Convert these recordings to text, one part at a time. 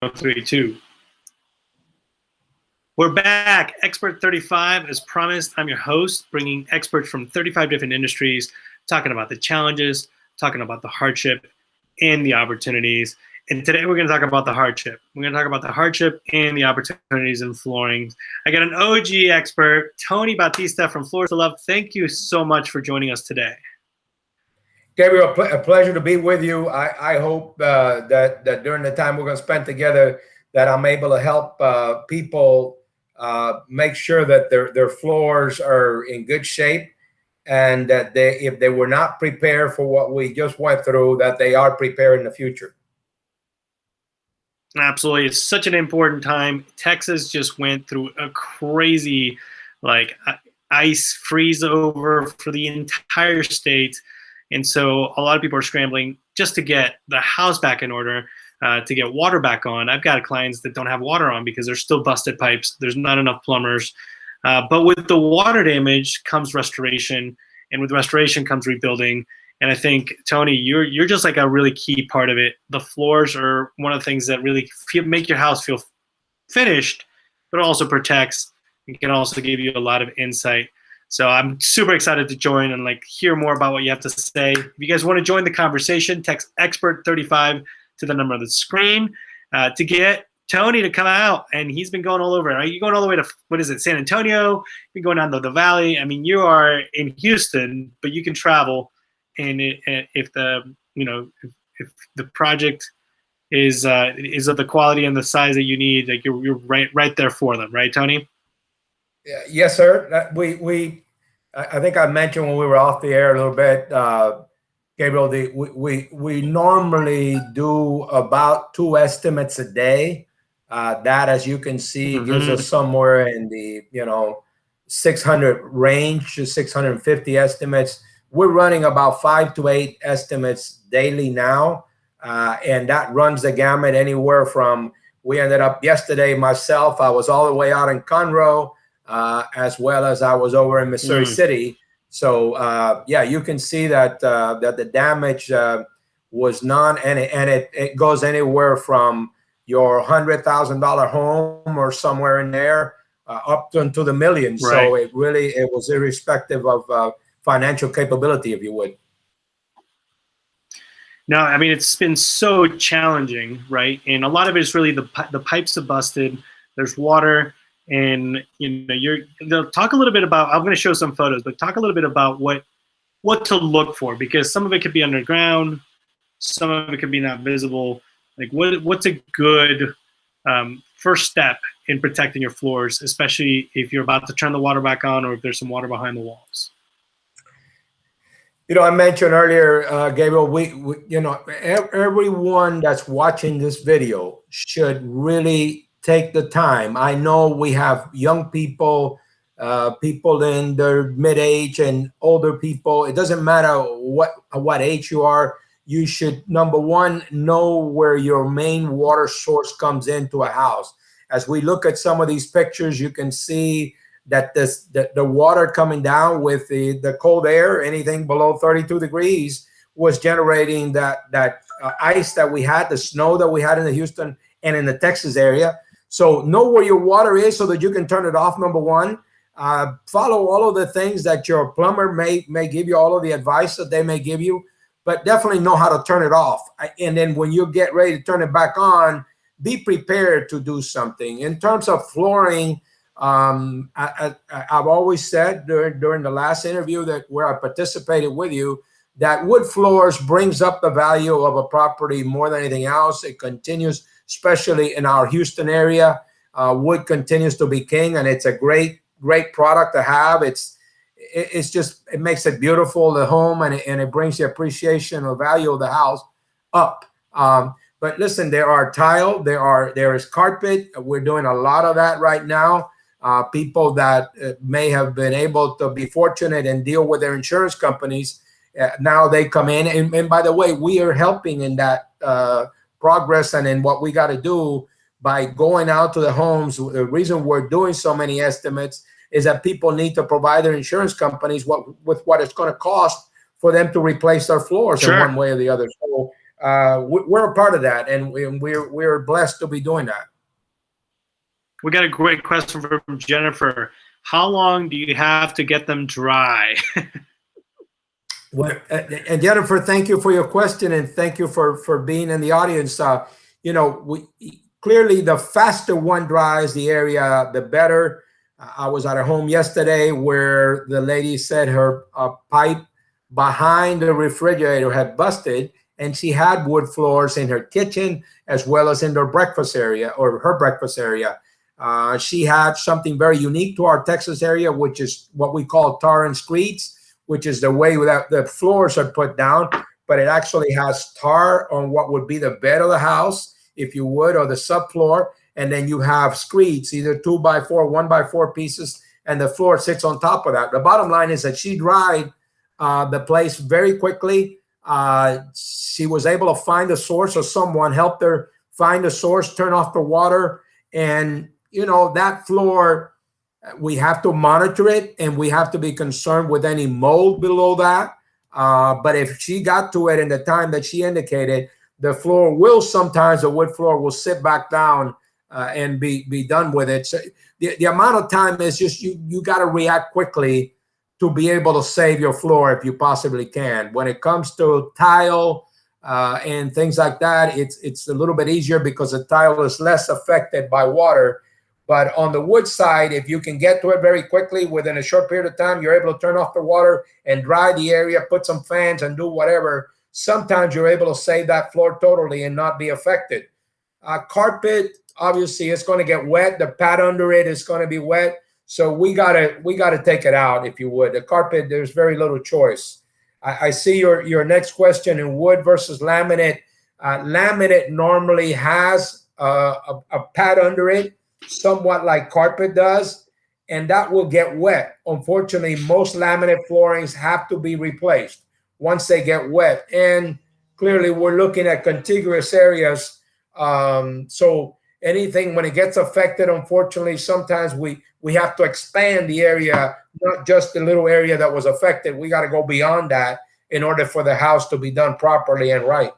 1032. We're back. Expert 35, as promised, I'm your host, bringing experts from 35 different industries, talking about the challenges, talking about the hardship, and the opportunities. And today we're going to talk about the hardship. We're going to talk about the hardship and the opportunities in flooring. I got an OG expert, Tony Batista from Floors to Love. Thank you so much for joining us today. Gabriel, a pleasure to be with you. I hope that during the time we're going to spend together, that I'm able to help people make sure that their floors are in good shape, and that if they were not prepared for what we just went through, that they are prepared in the future. Absolutely. It's such an important time. Texas just went through a crazy ice freeze over for the entire state. And so a lot of people are scrambling just to get the house back in order, to get water back on. I've got clients that don't have water on because there's still busted pipes. There's not enough plumbers. But with the water damage comes restoration, and with restoration comes rebuilding. And I think, Tony, you're just like a really key part of it. The floors are one of the things that really make your house feel finished, but also protects and can also give you a lot of insight. So I'm super excited to join and hear more about what you have to say. If you guys want to join the conversation, text Expert35 to the number on the screen to get Tony to come out. And he's been going all over. Right? You're going all the way to, what is it, San Antonio? You're going down to the Valley. I mean, you are in Houston, but you can travel. And if the project is of the quality and the size that you need, you're right there for them, right, Tony? Yes, sir. I think I mentioned when we were off the air a little bit, Gabriel, we normally do about 2 estimates a day. That, as you can see, gives us somewhere in the 600 range to 650 estimates. We're running about 5 to 8 estimates daily now, and that runs the gamut anywhere from, we ended up yesterday, myself, I was all the way out in Conroe, as well as I was over in Missouri City. So yeah, you can see that that the damage was none, and it goes anywhere from your $100,000 home or somewhere in there up into the millions. Right. So it was irrespective of financial capability, if you would. No, I mean, it's been so challenging, right? And a lot of it is really the pipes have busted. There's water. And they'll talk a little bit about, I'm going to show some photos, but talk a little bit about what to look for, because some of it could be underground, some of it could be not visible. What's a good first step in protecting your floors, especially if you're about to turn the water back on or if there's some water behind the walls? I mentioned earlier, Gabriel, everyone that's watching this video should really take the time. I know we have young people, people in their mid-age and older people. It doesn't matter what age you are. You should, number one, know where your main water source comes into a house. As we look at some of these pictures, you can see that the water coming down with the cold air, anything below 32 degrees, was generating that ice that we had, the snow that we had in the Houston and in the Texas area. So know where your water is so that you can turn it off, number one. Follow all of the things that your plumber may give you, all of the advice that they may give you, but definitely know how to turn it off. And then when you get ready to turn it back on, be prepared to do something. In terms of flooring, I've always said during the last interview where I participated with you, that wood floors brings up the value of a property more than anything else. It continues, especially in our Houston area, wood continues to be king, and it's a great product to have. It makes it beautiful, the home, and it brings the appreciation or value of the house up. But listen, there are tile, there is carpet. We're doing a lot of that right now. People that may have been able to be fortunate and deal with their insurance companies, now they come in. And by the way, we are helping in that progress and in what we got to do by going out to the homes. The reason we're doing so many estimates is that people need to provide their insurance companies with what it's going to cost for them to replace their floors in one way or the other. So we're a part of that, and we're blessed to be doing that. We got a great question from Jennifer. How long do you have to get them dry? Well, and Jennifer, thank you for your question, and thank you for being in the audience. You know, clearly the faster one dries the area, the better. I was at a home yesterday where the lady said her pipe behind the refrigerator had busted, and she had wood floors in her kitchen as well as in their breakfast area, or her breakfast area. She had something very unique to our Texas area, which is what we call tar and screeds, which is the way that the floors are put down, but it actually has tar on what would be the bed of the house, if you would, or the subfloor. And then you have screeds, either 2x4, 1x4 pieces, and the floor sits on top of that. The bottom line is that she dried the place very quickly. She was able to find the source, or someone helped her find the source, turn off the water. And, you know, that floor, we have to monitor it, and we have to be concerned with any mold below that. But if she got to it in the time that she indicated, the floor will sometimes, the wood floor will sit back down and be done with it. So the amount of time is just, you got to react quickly to be able to save your floor if you possibly can. When it comes to tile and things like that, it's a little bit easier because the tile is less affected by water. But on the wood side, if you can get to it very quickly within a short period of time, you're able to turn off the water and dry the area, put some fans and do whatever. Sometimes you're able to save that floor totally and not be affected. Carpet, obviously, it's going to get wet. The pad under it is going to be wet. So we gotta take it out, if you would. The carpet, there's very little choice. I see your next question in wood versus laminate. Laminate normally has a pad under it, somewhat like carpet does, and that will get wet. Unfortunately, most laminate floorings have to be replaced once they get wet. And clearly, we're looking at contiguous areas. So anything, when it gets affected, unfortunately, sometimes we have to expand the area, not just the little area that was affected. We got to go beyond that in order for the house to be done properly and right.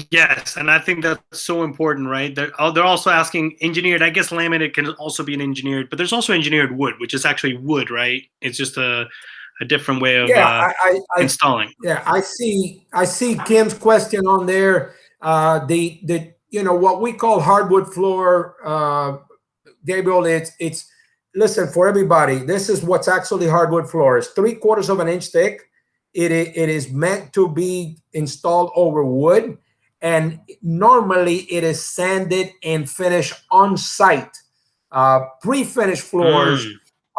Yes, and I think that's so important, right? They're also asking engineered. I guess laminate can also be an engineered, but there's also engineered wood, which is actually wood, right? It's just a different way of installing. Yeah, I see Kim's question on there. The you know, what we call hardwood floor, Gabriel, it's listen, for everybody, this is what's actually hardwood floor. It's 3/4 of an inch thick. It is meant to be installed over wood, and normally it is sanded and finished on site. Pre-finished floors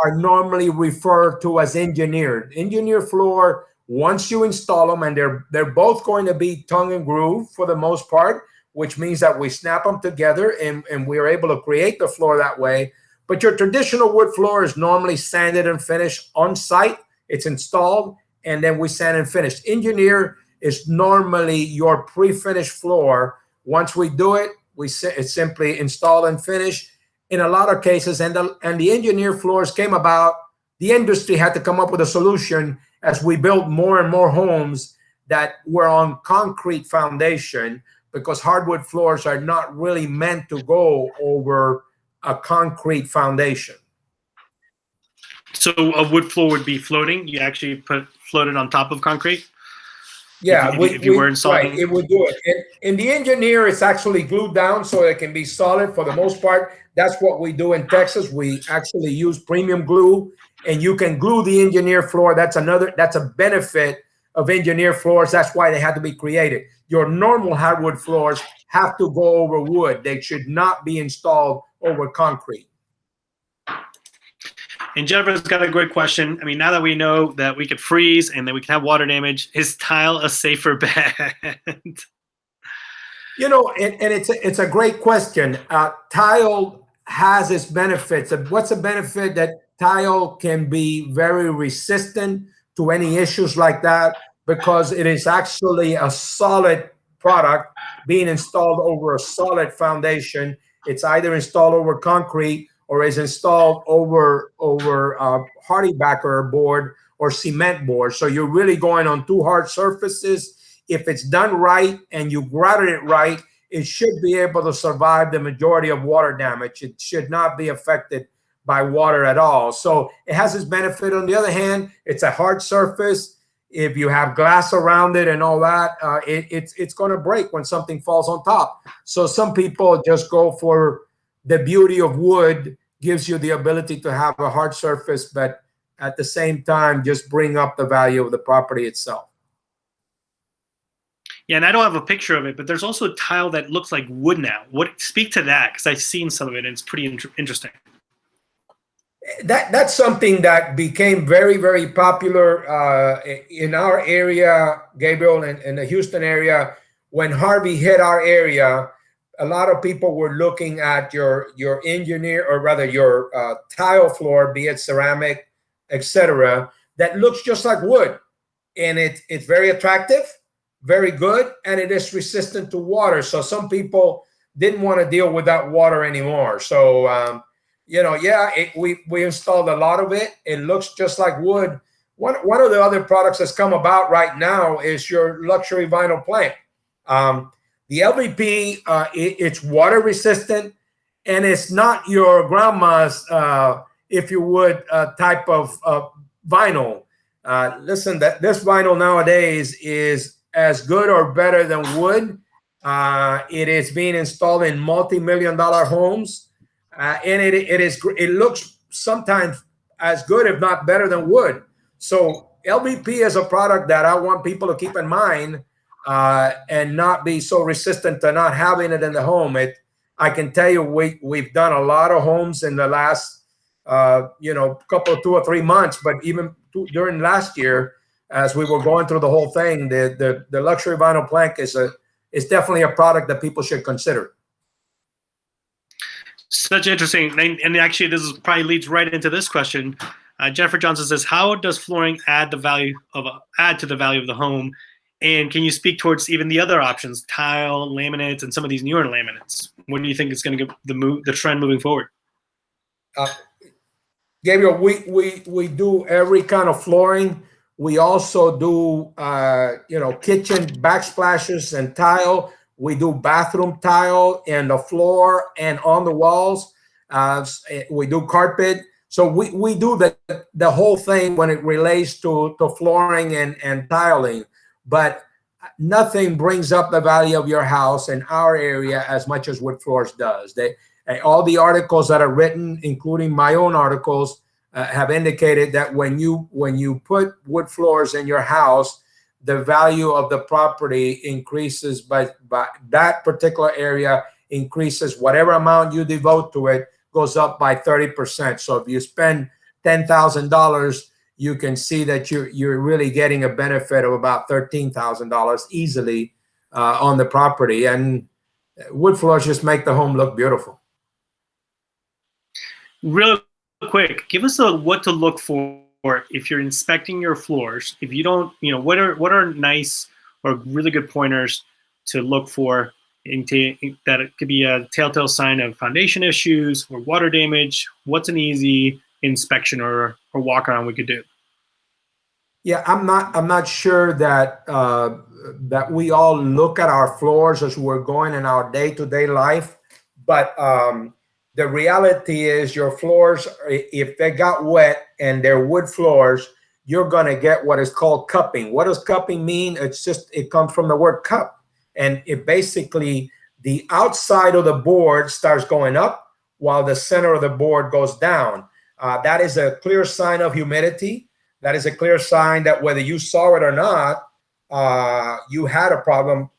are normally referred to as engineered. Engineered floor, once you install them, and they're both going to be tongue and groove for the most part, which means that we snap them together and we are able to create the floor that way. But your traditional wood floor is normally sanded and finished on site. It's installed, and then we sand and finish. Engineer is normally your pre-finished floor. Once we do it, it's simply install and finish. In a lot of cases, and the engineer floors came about, the industry had to come up with a solution as we built more and more homes that were on concrete foundation, because hardwood floors are not really meant to go over a concrete foundation. So a wood floor would be floating. You actually float it on top of concrete. Yeah, if you were installing, right, it would do it. In the engineer, it's actually glued down so it can be solid for the most part. That's what we do in Texas. We actually use premium glue, and you can glue the engineer floor. That's a benefit of engineer floors. That's why they had to be created. Your normal hardwood floors have to go over wood. They should not be installed over concrete. And Jennifer's got a great question. I mean, now that we know that we could freeze and that we can have water damage, is tile a safer bet? You know, and it's a great question. Tile has its benefits. What's a benefit? That tile can be very resistant to any issues like that, because it is actually a solid product being installed over a solid foundation. It's either installed over concrete or is installed over hardy backer board or cement board. So you're really going on two hard surfaces. if it's done right and you grouted it right, it should be able to survive the majority of water damage. It should not be affected by water at all. So it has its benefit. On the other hand, it's a hard surface. If you have glass around it and all that, it's going to break when something falls on top. So some people just go for the beauty of wood, gives you the ability to have a hard surface, but at the same time, just bring up the value of the property itself. Yeah, and I don't have a picture of it, but there's also a tile that looks like wood now. Speak to that, because I've seen some of it, and it's pretty interesting. That's something that became very, very popular in our area, Gabriel, in the Houston area. When Harvey hit our area, a lot of people were looking at your engineer, or rather your tile floor, be it ceramic, etc., that looks just like wood, and it's very attractive, very good, and it is resistant to water. So some people didn't want to deal with that water anymore. So we installed a lot of it. It looks just like wood. One of the other products that's come about right now is your luxury vinyl plank. The LVP, it's water resistant, and it's not your grandma's, if you would, type of vinyl. Listen, this vinyl nowadays is as good or better than wood. It is being installed in multi-million-dollar homes, and it looks sometimes as good, if not better, than wood. So LVP is a product that I want people to keep in mind, and not be so resistant to not having it in the home. I can tell you, we've done a lot of homes in the last couple of 2 or 3 months, but even during last year, as we were going through the whole thing, the luxury vinyl plank is definitely a product that people should consider. Such interesting, and actually, probably leads right into this question. Jennifer Johnson says, "How does flooring add to the value of the home? And can you speak towards even the other options, tile, laminates, and some of these newer laminates? What do you think is going to get the trend moving forward?" Gabriel, we do every kind of flooring. We also do kitchen backsplashes and tile. We do bathroom tile and the floor and on the walls. We do carpet. So we do the whole thing when it relates to flooring and tiling. But nothing brings up the value of your house in our area as much as wood floors does. All the articles that are written, including my own articles, have indicated that when you put wood floors in your house, the value of the property increases by that particular area increases. Whatever amount you devote to it goes up by 30%. So if you spend $10,000, you can see that you're really getting a benefit of about $13,000 easily on the property. And wood floors just make the home look beautiful. Real quick, give us what to look for if you're inspecting your floors. If you don't, what are nice or really good pointers to look for that it could be a telltale sign of foundation issues or water damage? What's an easy inspection or walk around we could do? Yeah, I'm not sure that that we all look at our floors as we're going in our day-to-day life, but the reality is your floors, if they got wet and they're wood floors, you're going to get what is called cupping. What does cupping mean? It comes from the word cup, and it basically, the outside of the board starts going up while the center of the board goes down. That is a clear sign of humidity. That is a clear sign that whether you saw it or not, you had a problem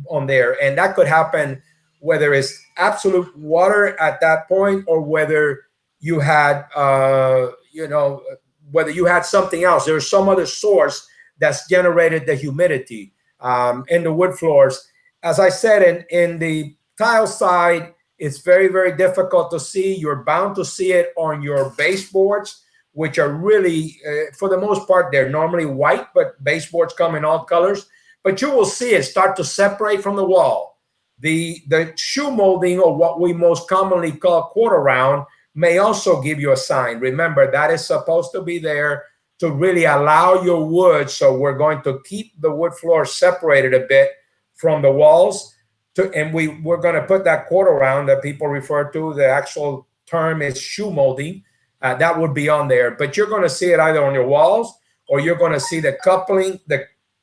on there. And that could happen whether it's absolute water at that point or whether you had, whether you had something else. There's some other source that's generated the humidity in the wood floors. As I said, in the tile side, it's very, very difficult to see. You're bound to see it on your baseboards, which are really, for the most part, they're normally white, but baseboards come in all colors. But you will see it start to separate from the wall. The shoe molding, or what we most commonly call quarter round, may also give you a sign. Remember, that is supposed to be there to really allow your wood. So we're going to keep the wood floor separated a bit from the walls. And we're going to put that quarter round that people refer to. The actual term is shoe molding. That would be on there. But you're going to see it either on your walls, or you're going to see the coupling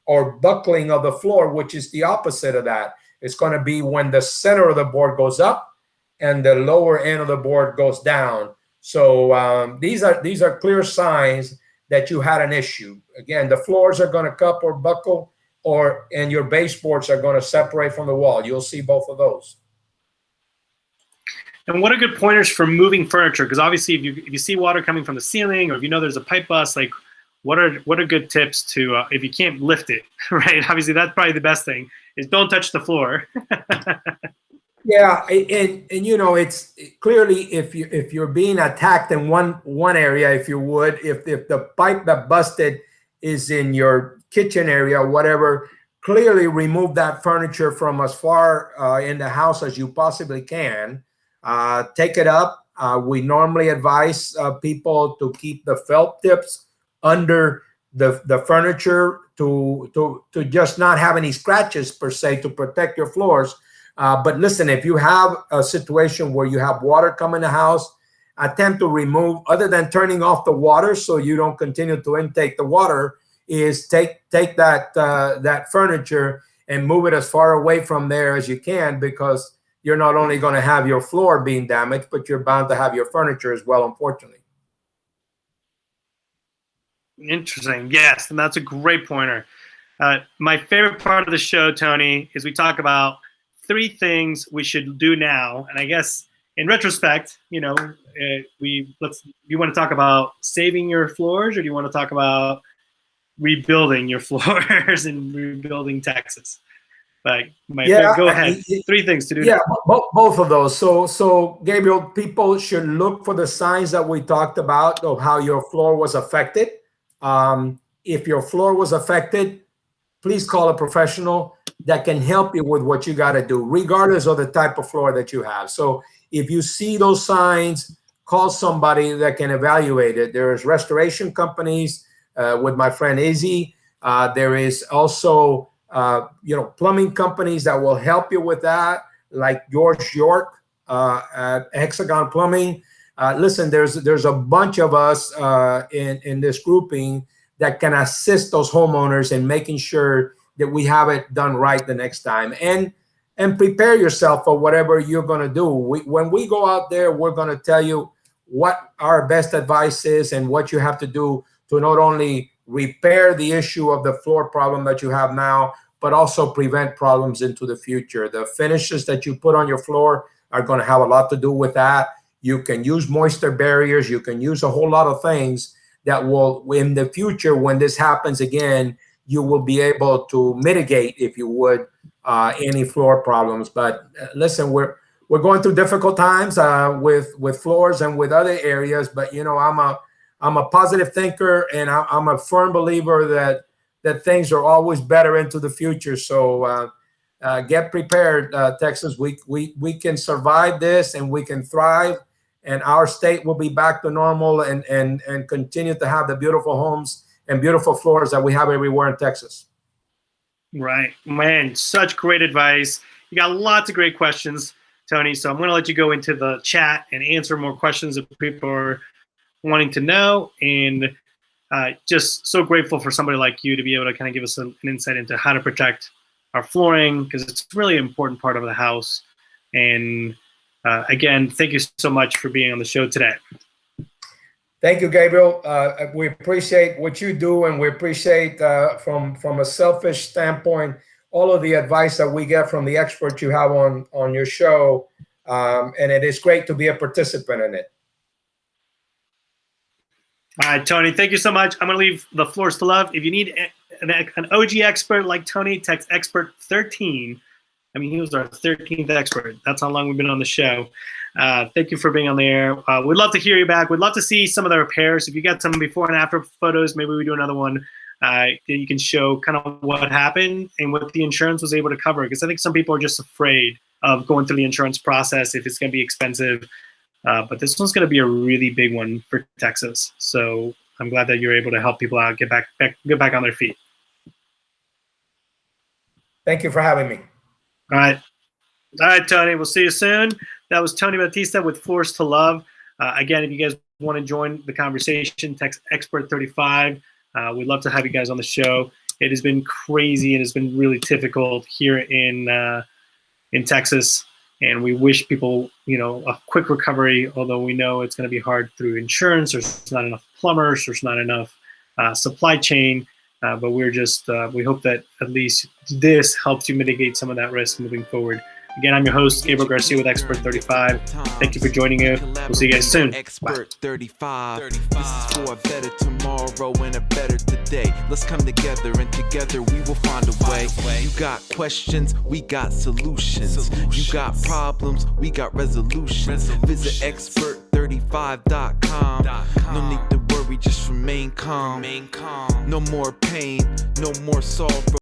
or buckling of the floor, which is the opposite of that. It's going to be when the center of the board goes up and the lower end of the board goes down. So these are clear signs that you had an issue. Again, the floors are going to cup or buckle, and your baseboards are going to separate from the wall. You'll see both of those. And what are good pointers for moving furniture? Because obviously, if you see water coming from the ceiling, or if you know there's a pipe bust, like what are good tips to if you can't lift it, right? Obviously, that's probably the best thing is don't touch the floor. Yeah, and you know, it's clearly if you're being attacked in one area, if you would, if the pipe that busted is in your kitchen area, whatever, clearly remove that furniture from as far in the house as you possibly can. Take it up. We normally advise people to keep the felt tips under the furniture to just not have any scratches per se, to protect your floors. But listen, if you have a situation where you have water come in the house, attempt to remove, other than turning off the water so you don't continue to intake the water, is take that furniture and move it as far away from there as you can, because you're not only going to have your floor being damaged, but you're bound to have your furniture as well, unfortunately. Interesting. Yes, and that's a great pointer. My favorite part of the show, Tony, is we talk about 3 things we should do now. And I guess in retrospect, you know, you want to talk about saving your floors, or do you want to talk about rebuilding your floors and rebuilding Texas? Like, go ahead. 3 things to do. Yeah, both of those. So Gabriel, people should look for the signs that we talked about of how your floor was affected. If your floor was affected, please call a professional that can help you with what you got to do, regardless of the type of floor that you have. So if you see those signs, call somebody that can evaluate it. There's restoration companies with my friend Izzy. There is also plumbing companies that will help you with that, like George York at Hexagon Plumbing. Listen, there's a bunch of us in this grouping that can assist those homeowners in making sure that we have it done right the next time, and prepare yourself for whatever you're going to do. When we go out there, we're going to tell you what our best advice is and what you have to do to not only repair the issue of the floor problem that you have now, but also prevent problems into the future. The finishes that you put on your floor are going to have a lot to do with that. You can use moisture barriers. You can use a whole lot of things that will, in the future, when this happens again, you will be able to mitigate, if you would, any floor problems. But listen, we're going through difficult times with floors and with other areas. But you know, I'm a positive thinker, and I'm a firm believer that things are always better into the future. So get prepared, Texas. We can survive this, and we can thrive, and our state will be back to normal, and continue to have the beautiful homes and beautiful floors that we have everywhere in Texas. Right, man, such great advice. You got lots of great questions, Tony. So I'm going to let you go into the chat and answer more questions that people are wanting to know. And just so grateful for somebody like you to be able to kind of give us an insight into how to protect our flooring, because it's a really important part of the house. And again, thank you so much for being on the show today. Thank you, Gabriel. We appreciate what you do, and we appreciate from a selfish standpoint all of the advice that we get from the experts you have on your show, and it is great to be a participant in it. All right, Tony, thank you so much. I'm going to leave the floors to love. If you need an OG expert like Tony, text Expert13. I mean, he was our 13th expert. That's how long we've been on the show. Thank you for being on the air. We'd love to hear you back. We'd love to see some of the repairs. If you got some before and after photos, maybe we do another one that you can show kind of what happened and what the insurance was able to cover. Because I think some people are just afraid of going through the insurance process if it's going to be expensive. But this one's going to be a really big one for Texas. So I'm glad that you're able to help people out get back on their feet. Thank you for having me. All right, Tony. We'll see you soon. That was Tony Batista with Force to Love. Again, if you guys want to join the conversation, text Expert35. We'd love to have you guys on the show. It has been crazy and it's been really difficult here in Texas, and we wish people, a quick recovery. Although we know it's going to be hard through insurance. There's not enough plumbers. There's not enough supply chain. But we hope that at least this helps you mitigate some of that risk moving forward. Again, I'm your host, Gabriel Garcia with Expert35. Thank you for joining me. We'll see you guys soon. Expert35. This is for a better tomorrow and a better today. Let's come together and together we will find a way. You got questions, we got solutions. You got problems, we got resolutions. Visit Expert35.com. No need to worry, just remain calm. No more pain, no more sorrow.